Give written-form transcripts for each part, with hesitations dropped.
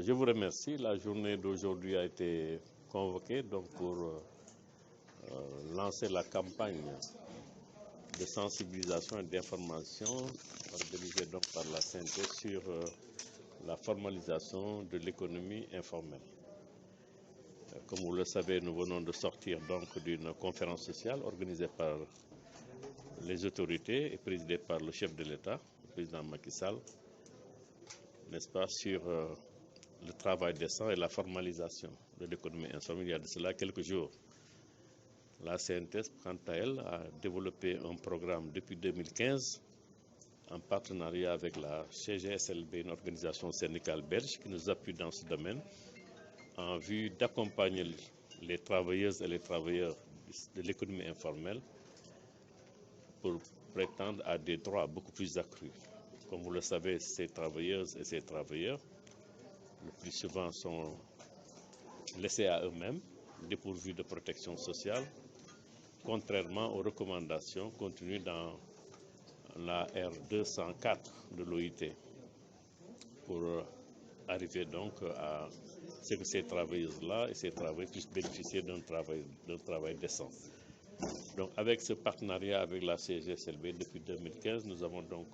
Je vous remercie. La journée d'aujourd'hui a été convoquée donc pour lancer la campagne de sensibilisation et d'information organisée donc par la CNT sur la formalisation de l'économie informelle. Comme vous le savez, nous venons de sortir donc d'une conférence sociale organisée par les autorités et présidée par le chef de l'État, le président Macky Sall, n'est-ce pas, sur le travail décent et la formalisation de l'économie informelle. Il y a de cela quelques jours. La CNTS, quant à elle, a développé un programme depuis 2015 en partenariat avec la CGSLB, une organisation syndicale belge qui nous appuie dans ce domaine, en vue d'accompagner les travailleuses et les travailleurs de l'économie informelle pour prétendre à des droits beaucoup plus accrus. Comme vous le savez, ces travailleuses et ces travailleurs, le plus souvent, sont laissés à eux-mêmes, dépourvus de protection sociale, contrairement aux recommandations contenues dans la R204 de l'OIT, pour arriver donc à ce que ces travailleuses-là et ces travailleurs puissent bénéficier d'un travail décent. Donc, avec ce partenariat avec la CGSLB depuis 2015, nous avons donc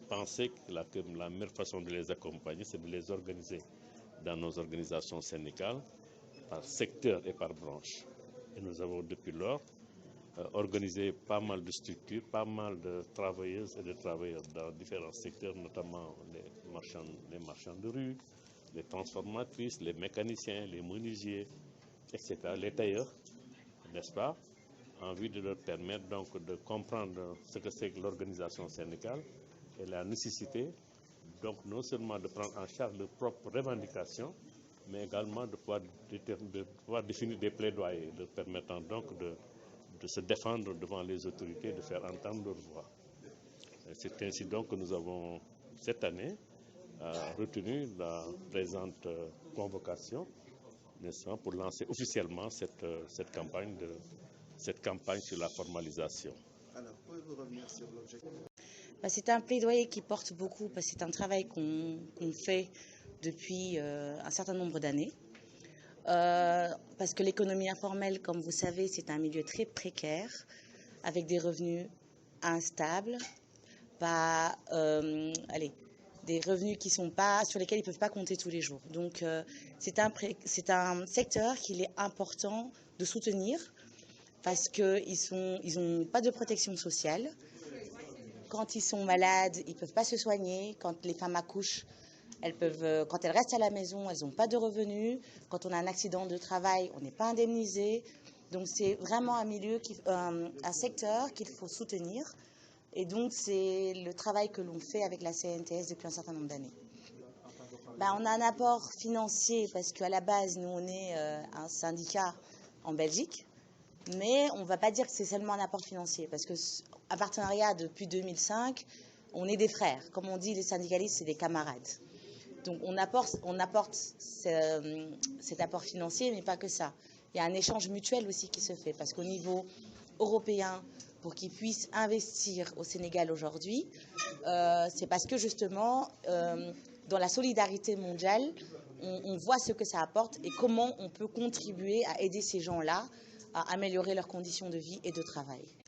pensé que la meilleure façon de les accompagner, c'est de les organiser dans nos organisations syndicales, par secteur et par branche. Et nous avons depuis lors organisé pas mal de structures, pas mal de travailleuses et de travailleurs dans différents secteurs, notamment les marchands de rue, les transformatrices, les mécaniciens, les menuisiers, etc., les tailleurs, n'est-ce pas, en vue de leur permettre donc de comprendre ce que c'est que l'organisation syndicale et la nécessité donc non seulement de prendre en charge leurs propres revendications, mais également de pouvoir définir des plaidoyers leur permettant donc de se défendre devant les autorités, de faire entendre leur voix. C'est ainsi donc que nous avons cette année retenu la présente convocation, n'est-ce pas, pour lancer officiellement cette campagne sur la formalisation. Alors, pouvez-vous revenir sur l'objectif? C'est un plaidoyer qui porte beaucoup, parce que c'est un travail qu'on fait depuis un certain nombre d'années. Parce que l'économie informelle, comme vous savez, c'est un milieu très précaire, avec des revenus instables, des revenus sur lesquels ils ne peuvent pas compter tous les jours. Donc, c'est un secteur qu'il est important de soutenir, parce qu'ils n'ont pas de protection sociale. Quand ils sont malades, ils ne peuvent pas se soigner. Quand les femmes accouchent, quand elles restent à la maison, elles n'ont pas de revenus. Quand on a un accident de travail, on n'est pas indemnisé. Donc c'est vraiment un secteur qu'il faut soutenir. Et donc c'est le travail que l'on fait avec la CNTS depuis un certain nombre d'années. On a un apport financier parce qu'à la base, nous, on est un syndicat en Belgique. Mais on ne va pas dire que c'est seulement un apport financier, parce qu'un partenariat depuis 2005, on est des frères. Comme on dit, les syndicalistes, c'est des camarades. Donc on apporte cet apport financier, mais pas que ça. Il y a un échange mutuel aussi qui se fait, parce qu'au niveau européen, pour qu'ils puissent investir au Sénégal aujourd'hui, c'est parce que justement, dans la solidarité mondiale, on voit ce que ça apporte et comment on peut contribuer à aider ces gens-là à améliorer leurs conditions de vie et de travail.